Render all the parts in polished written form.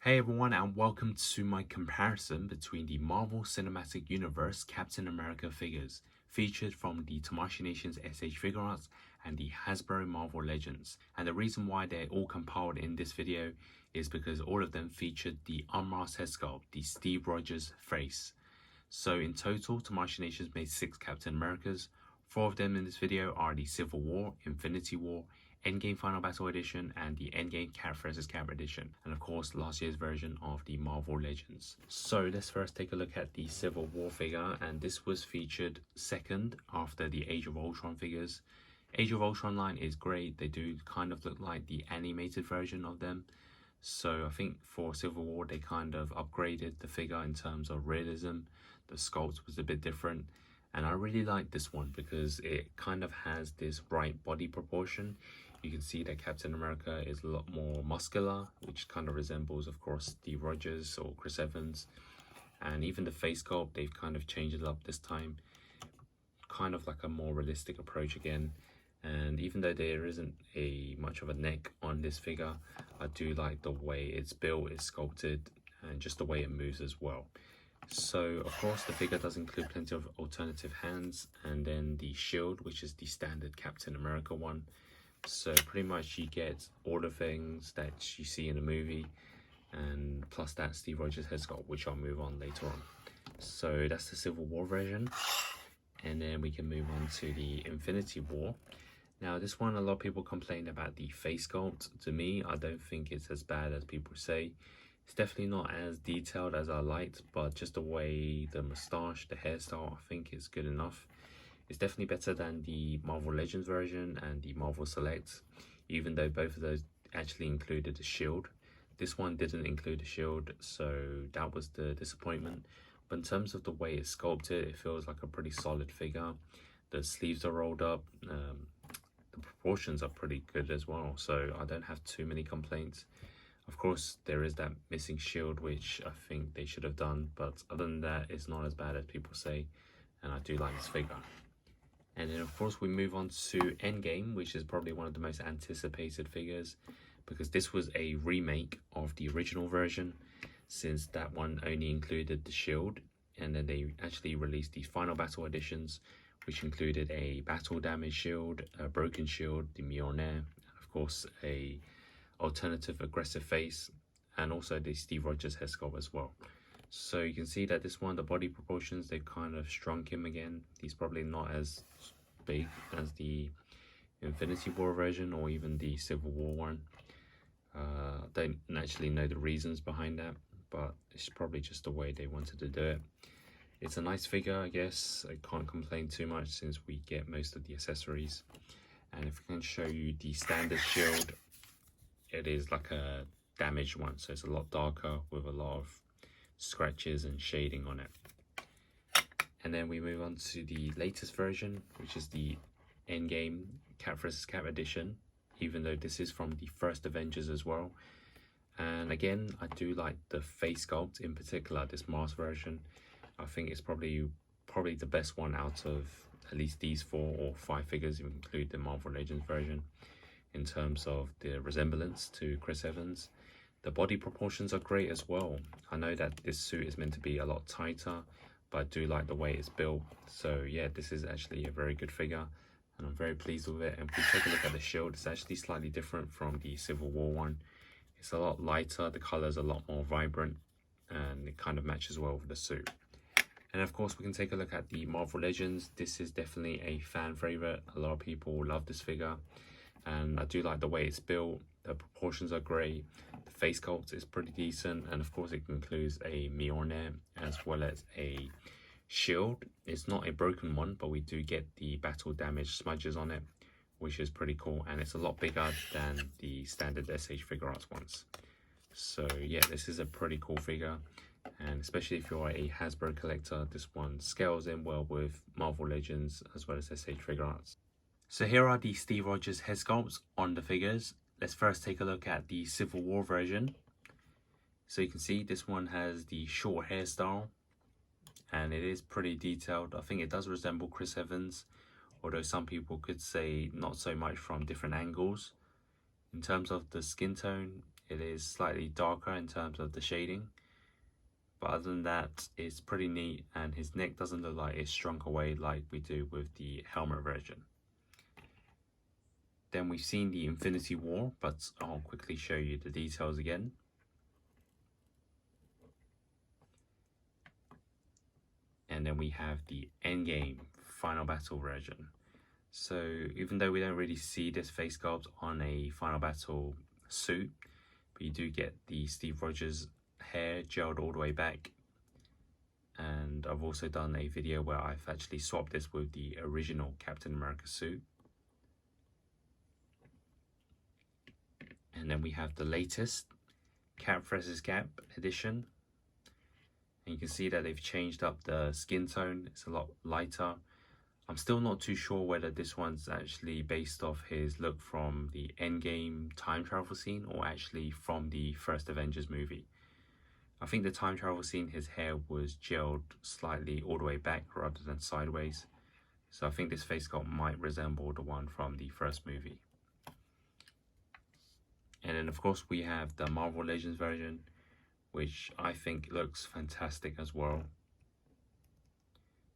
Hey everyone, and welcome to my comparison between the Marvel Cinematic Universe Captain America figures featured from the Tamashii Nations S.H Figuarts and the Hasbro Marvel Legends. And the reason why they're all compiled in this video is because all of them featured the unmasked head sculpt, the Steve Rogers face. So in total, Tamashii Nations made 6 Captain Americas. 4 of them in this video are the Civil War, Infinity War, Endgame Final Battle Edition, and the Endgame Cap vs. Cap Edition, and of course last year's version of the Marvel Legends. So let's first take a look at the Civil War figure, and this was featured second after the Age of Ultron figures. Age of Ultron line is great. They do kind of look like the animated version of them. So I think for Civil War they kind of upgraded the figure in terms of realism. The sculpt was a bit different, and I really like this one because it kind of has this right body proportion. You can see that Captain America is a lot more muscular, which kind of resembles, of course, Steve Rogers or Chris Evans. And even the face sculpt, they've kind of changed it up this time. Kind of like a more realistic approach again. And even though there isn't much of a neck on this figure, I do like the way it's built, it's sculpted, and just the way it moves as well. So of course the figure does include plenty of alternative hands, and then the shield, which is the standard Captain America one. So pretty much you get all the things that you see in the movie, and plus that Steve Rogers head sculpt, which I'll move on later on. So that's the Civil War version, and then we can move on to the Infinity War. Now this one, a lot of people complain about the face sculpt. To me, I don't think it's as bad as people say. It's definitely not as detailed as I liked, but just the way the moustache, the hairstyle, I think is good enough. It's definitely better than the Marvel Legends version and the Marvel Select, even though both of those actually included a shield. This one didn't include a shield, so that was the disappointment. But in terms of the way it's sculpted, it feels like a pretty solid figure. The sleeves are rolled up, the proportions are pretty good as well, so I don't have too many complaints. Of course, there is that missing shield, which I think they should have done, but other than that, it's not as bad as people say, and I do like this figure. And then of course we move on to Endgame, which is probably one of the most anticipated figures, because this was a remake of the original version, since that one only included the shield. And then they actually released the Final Battle editions, which included a battle damage shield, a broken shield, the Mjolnir, and of course a alternative aggressive face, and also the Steve Rogers head sculpt as well. So you can see that this one, the body proportions, they've kind of shrunk him again. He's probably not as big as the Infinity War version or even the Civil War one. I don't actually know the reasons behind that, but it's probably just the way they wanted to do it. It's a nice figure, I guess. I can't complain too much since we get most of the accessories. And if I can show you the standard shield, it is like a damaged one, so it's a lot darker with a lot of scratches and shading on it. And then we move on to the latest version, which is the Endgame Cap vs. Cap edition, even though this is from the first Avengers as well. And again, I do like the face sculpt, in particular this mask version. I think it's probably the best one out of at least these 4 or 5 figures, if you include the Marvel Legends version, in terms of the resemblance to Chris Evans. The body proportions are great as well. I know that this suit is meant to be a lot tighter, but I do like the way it's built. So yeah, this is actually a very good figure, and I'm very pleased with it. And if we take a look at the shield, it's actually slightly different from the Civil War one. It's a lot lighter, the colors are a lot more vibrant, and it kind of matches well with the suit. And of course, we can take a look at the Marvel Legends. This is definitely a fan favorite. A lot of people love this figure, and I do like the way it's built. The proportions are great. The face sculpt is pretty decent, and of course it includes a Mjolnir as well as a shield. It's not a broken one, but we do get the battle damage smudges on it, which is pretty cool, and it's a lot bigger than the standard S.H Figuarts ones. So yeah, this is a pretty cool figure, and especially if you're a Hasbro collector, this one scales in well with Marvel Legends as well as S.H Figuarts. So here are the Steve Rogers head sculpts on the figures. Let's first take a look at the Civil War version. So you can see this one has the short hairstyle, and it is pretty detailed. I think it does resemble Chris Evans, although some people could say not so much from different angles. In terms of the skin tone, It is slightly darker in terms of the shading, but other than that, it's pretty neat, and his neck doesn't look like it's shrunk away like we do with the helmet version. Then we've seen the Infinity War, but I'll quickly show you the details again. And then we have the Endgame Final Battle version. So even though we don't really see this face sculpt on a Final Battle suit, but you do get the Steve Rogers hair gelled all the way back. And I've also done a video where I've actually swapped this with the original Captain America suit. And then we have the latest Cap vs. Cap edition. And you can see that they've changed up the skin tone. It's a lot lighter. I'm still not too sure whether this one's actually based off his look from the Endgame time travel scene or actually from the first Avengers movie. I think the time travel scene, his hair was gelled slightly all the way back rather than sideways. So I think this face sculpt might resemble the one from the first movie. And then of course we have the Marvel Legends version, which I think looks fantastic as well.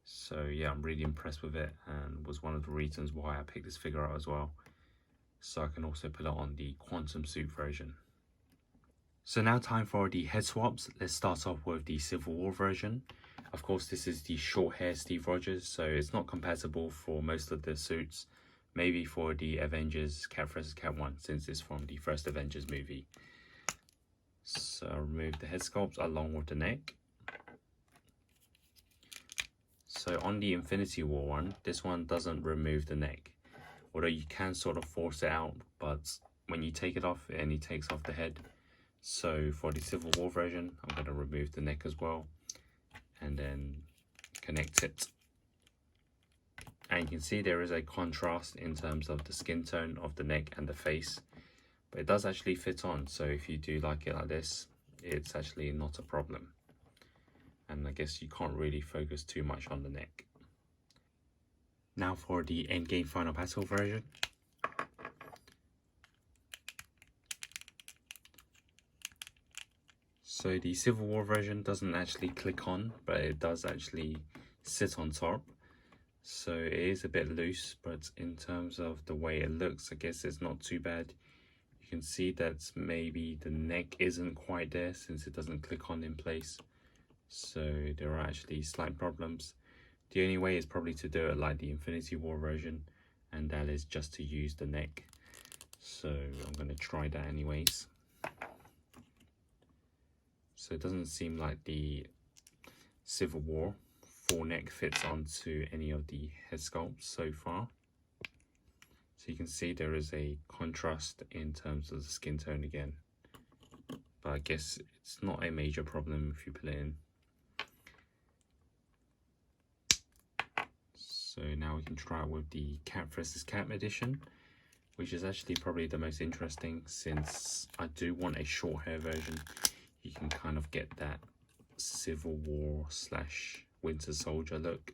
So yeah, I'm really impressed with it, and was one of the reasons why I picked this figure out as well. So I can also put it on the Quantum Suit version. So now time for the head swaps. Let's start off with the Civil War version. Of course, this is the short hair Steve Rogers, so it's not compatible for most of the suits. Maybe for the Avengers Cap vs. Cap one, since it's from the first Avengers movie. So I'll remove the head sculpt along with the neck. So on the Infinity War one, this one doesn't remove the neck. Although you can sort of force it out, but when you take it off, it only takes off the head. So for the Civil War version, I'm going to remove the neck as well, and then connect it. And you can see there is a contrast in terms of the skin tone of the neck and the face, but it does actually fit on. So if you do like it like this, it's actually not a problem. And I guess you can't really focus too much on the neck. Now for the Endgame Final Battle version. So the Civil War version doesn't actually click on, but it does actually sit on top. So it is a bit loose, but in terms of the way it looks, I guess it's not too bad. You can see that maybe the neck isn't quite there since it doesn't click on in place. So there are actually slight problems. The only way is probably to do it like the Infinity War version, and that is just to use the neck. So I'm going to try that anyways. So it doesn't seem like the Civil War full neck fits onto any of the head sculpts so far. So you can see there is a contrast in terms of the skin tone again. But I guess it's not a major problem if you put it in. So now we can try it with the Cap vs. Cap edition, which is actually probably the most interesting, since I do want a short hair version. You can kind of get that Civil War / Winter Soldier look.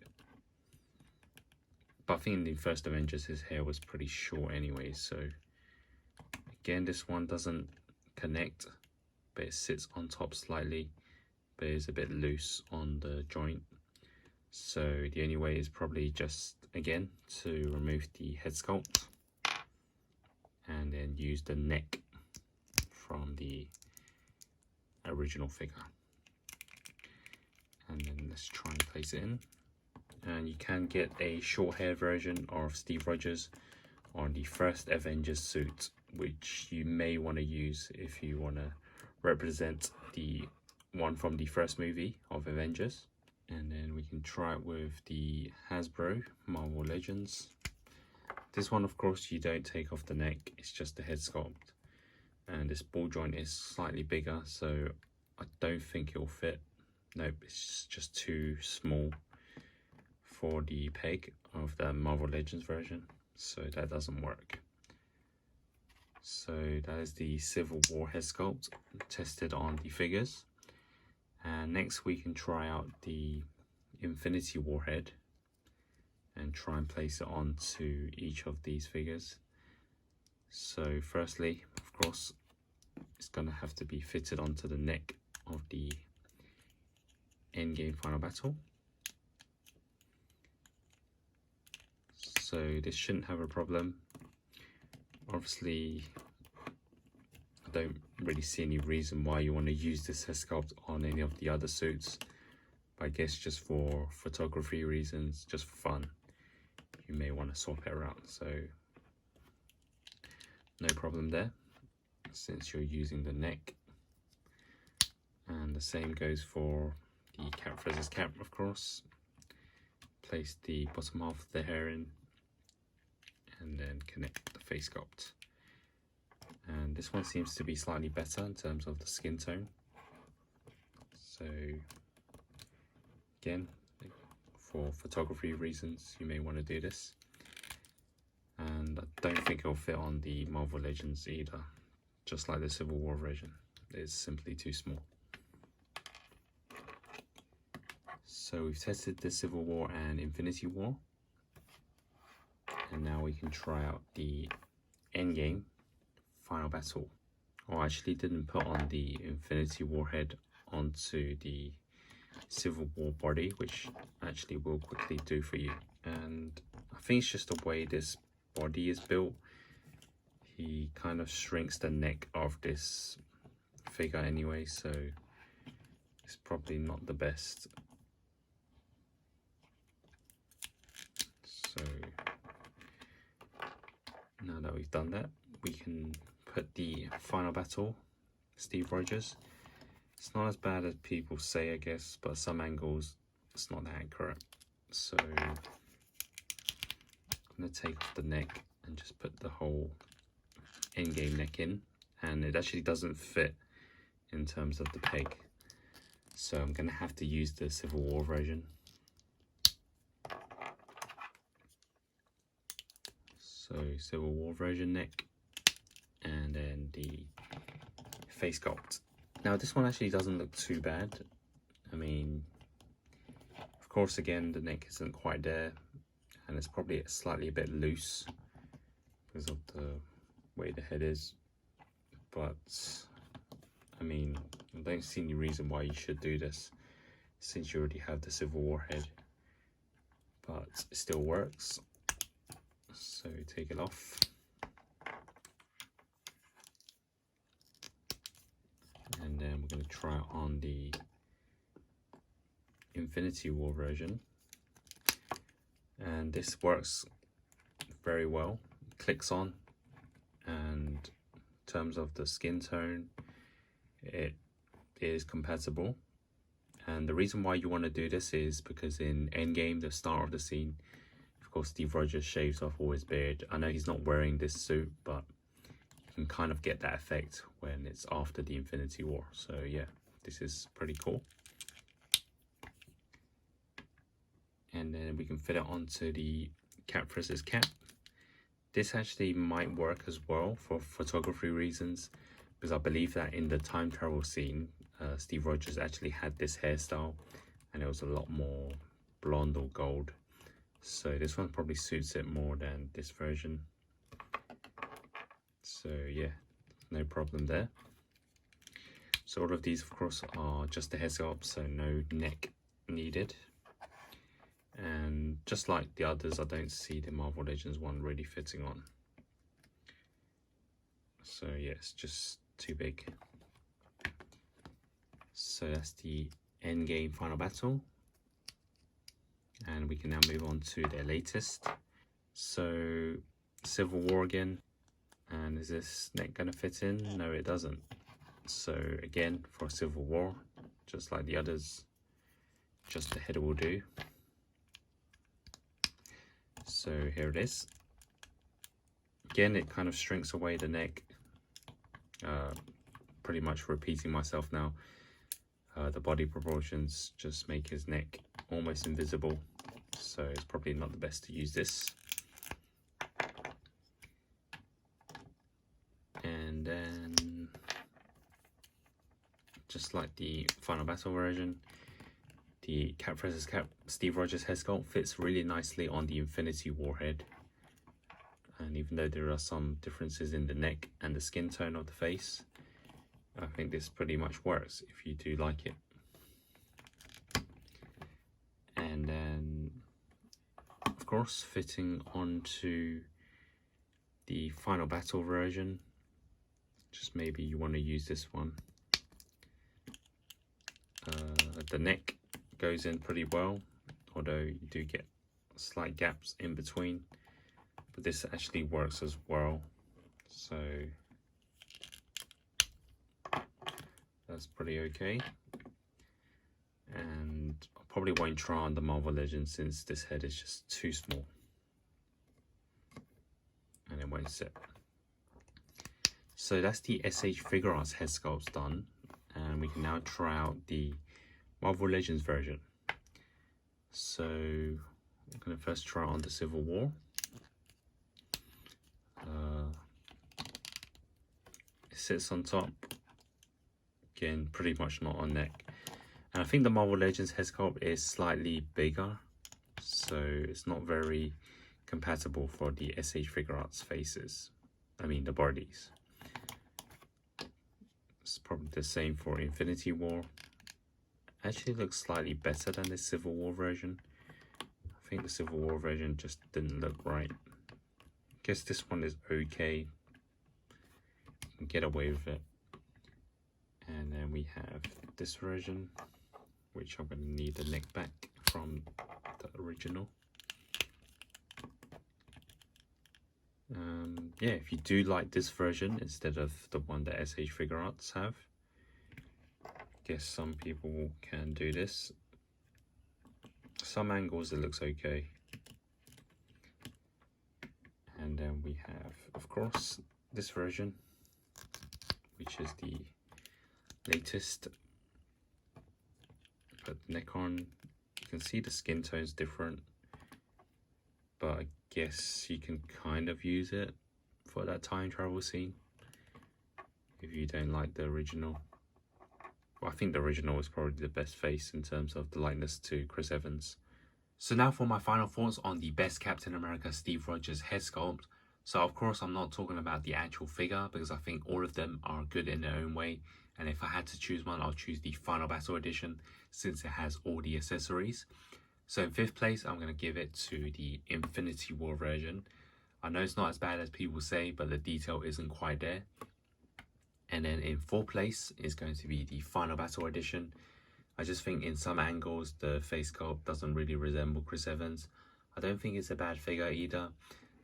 But I think in the first Avengers his hair was pretty short anyway, so again this one doesn't connect, but it sits on top slightly, but it's a bit loose on the joint. So the only way is probably just again to remove the head sculpt and then use the neck from the original figure. And then let's try and place it in. And you can get a short hair version of Steve Rogers on the first Avengers suit, which you may want to use if you want to represent the one from the first movie of Avengers. And then we can try it with the Hasbro Marvel Legends. This one, of course, you don't take off the neck, it's just the head sculpt. And this ball joint is slightly bigger, so I don't think it'll fit. Nope, it's just too small for the peg of the Marvel Legends version, so that doesn't work. So that is the Civil War head sculpt tested on the figures. And next we can try out the Infinity War head and try and place it onto each of these figures. So firstly, of course, it's going to have to be fitted onto the neck of the Endgame Final Battle. So this shouldn't have a problem. Obviously, I don't really see any reason why you want to use this head sculpt on any of the other suits. But I guess just for photography reasons, just for fun, you may want to swap it around. So no problem there, since you're using the neck. And the same goes for the cap versus cap, of course. Place the bottom half of the hair in, and then connect the face sculpt. And this one seems to be slightly better in terms of the skin tone. So again, for photography reasons, you may want to do this. And I don't think it'll fit on the Marvel Legends either, just like the Civil War version. It's simply too small. So we've tested the Civil War and Infinity War, and now we can try out the Endgame Final Battle. Oh, I actually didn't put on the Infinity War head onto the Civil War body, which actually will quickly do for you. And I think it's just the way this body is built. He kind of shrinks the neck of this figure anyway, so it's probably not the best. So now that we've done that, we can put the Final Battle Steve Rogers. It's not as bad as people say, I guess, but some angles it's not that accurate. So I'm going to take off the neck and just put the whole Endgame neck in, and it actually doesn't fit in terms of the peg, so I'm going to have to use the Civil War version. So Civil War version neck, and then the face sculpt. Now this one actually doesn't look too bad. I mean, of course, again, the neck isn't quite there, and it's probably slightly a bit loose because of the way the head is. But I mean, I don't see any reason why you should do this since you already have the Civil War head. But it still works. So take it off. And then we're going to try it on the Infinity War version. And this works very well. It clicks on, and in terms of the skin tone, it is compatible. And the reason why you want to do this is because in Endgame, the start of the scene, of course, Steve Rogers shaves off all his beard. I know he's not wearing this suit, but you can kind of get that effect when it's after the Infinity War. So yeah, this is pretty cool. And then we can fit it onto the cap versus cap. This actually might work as well for photography reasons, because I believe that in the time travel scene, Steve Rogers actually had this hairstyle, and it was a lot more blonde or gold. So this one probably suits it more than this version. So yeah, no problem there. So all of these, of course, are just the head sculpt, so no neck needed. And just like the others, I don't see the Marvel Legends one really fitting on. So yeah, it's just too big. So that's the Endgame Final Battle. And we can now move on to their latest. So Civil War again. And is this neck going to fit in? No, it doesn't. So again, for Civil War, just like the others, just the head will do. So here it is. Again, it kind of shrinks away the neck. Pretty much repeating myself now. The body proportions just make his neck almost invisible, so it's probably not the best to use this. And then, just like the Final Battle version, the cap versus cap Steve Rogers head sculpt fits really nicely on the Infinity War head. And even though there are some differences in the neck and the skin tone of the face, I think this pretty much works if you do like it. And then, of course, fitting onto the Final Battle version, just maybe you want to use this one. The neck goes in pretty well, although you do get slight gaps in between, but this actually works as well, so that's pretty okay. And I probably won't try on the Marvel Legends since this head is just too small and it won't sit. So that's the S.H. Figuarts head sculpts done, and we can now try out the Marvel Legends version. So I'm going to first try on the Civil War. It sits on top, again pretty much not on neck, and I think the Marvel Legends head sculpt is slightly bigger, so it's not very compatible for the S.H. Figuarts faces, I mean the bodies. It's probably the same for Infinity War. Actually looks slightly better than the Civil War version. I think the Civil War version just didn't look right. Guess this one is okay. You can get away with it. And then we have this version, which I'm going to need the neck back from the original. Yeah, if you do like this version instead of the one that S.H. Figuarts have, I guess some people can do this. Some angles it looks okay. And then we have, of course, this version, which is the latest. Put the neck on. You can see the skin tone's different, but I guess you can kind of use it for that time travel scene if you don't like the original. Well, I think the original was probably the best face in terms of the likeness to Chris Evans. So now for my final thoughts on the best Captain America Steve Rogers head sculpt. So of course I'm not talking about the actual figure, because I think all of them are good in their own way, and if I had to choose one, I'll choose the Final Battle Edition since it has all the accessories. So in 5th place, I'm going to give it to the Infinity War version. I know it's not as bad as people say, but the detail isn't quite there. And then in 4th place is going to be the Final Battle Edition. I just think in some angles the face sculpt doesn't really resemble Chris Evans. I don't think it's a bad figure either.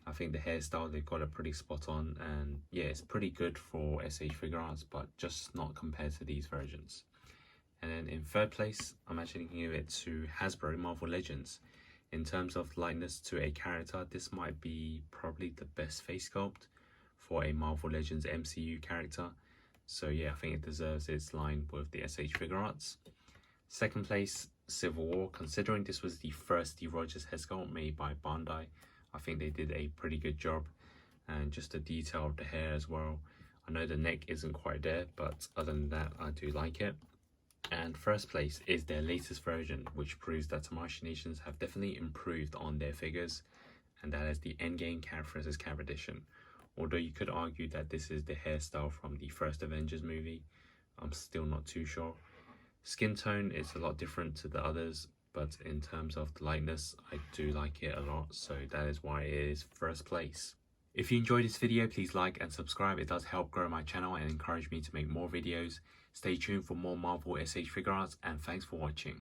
I think the hairstyle, they've got it pretty spot on, and yeah, it's pretty good for S.H. Figuarts, but just not compared to these versions. And then in 3rd place, I'm actually going to give it to Hasbro Marvel Legends. In terms of likeness to a character, this might be probably the best face sculpt for a Marvel Legends MCU character. So yeah, I think it deserves its line with the S.H. Figuarts. 2nd place, Civil War. Considering this was the first Steve Rogers head sculpt made by Bandai, I think they did a pretty good job. And just the detail of the hair as well. I know the neck isn't quite there, but other than that, I do like it. And 1st place is their latest version, which proves that Tamashii Nations have definitely improved on their figures, and that is the Endgame Cap vs. Cap edition. Although you could argue that this is the hairstyle from the first Avengers movie, I'm still not too sure. Skin tone is a lot different to the others, but in terms of the likeness, I do like it a lot, so that is why it is 1st place. If you enjoyed this video, please like and subscribe. It does help grow my channel and encourage me to make more videos. Stay tuned for more Marvel S.H. Figuarts, and thanks for watching.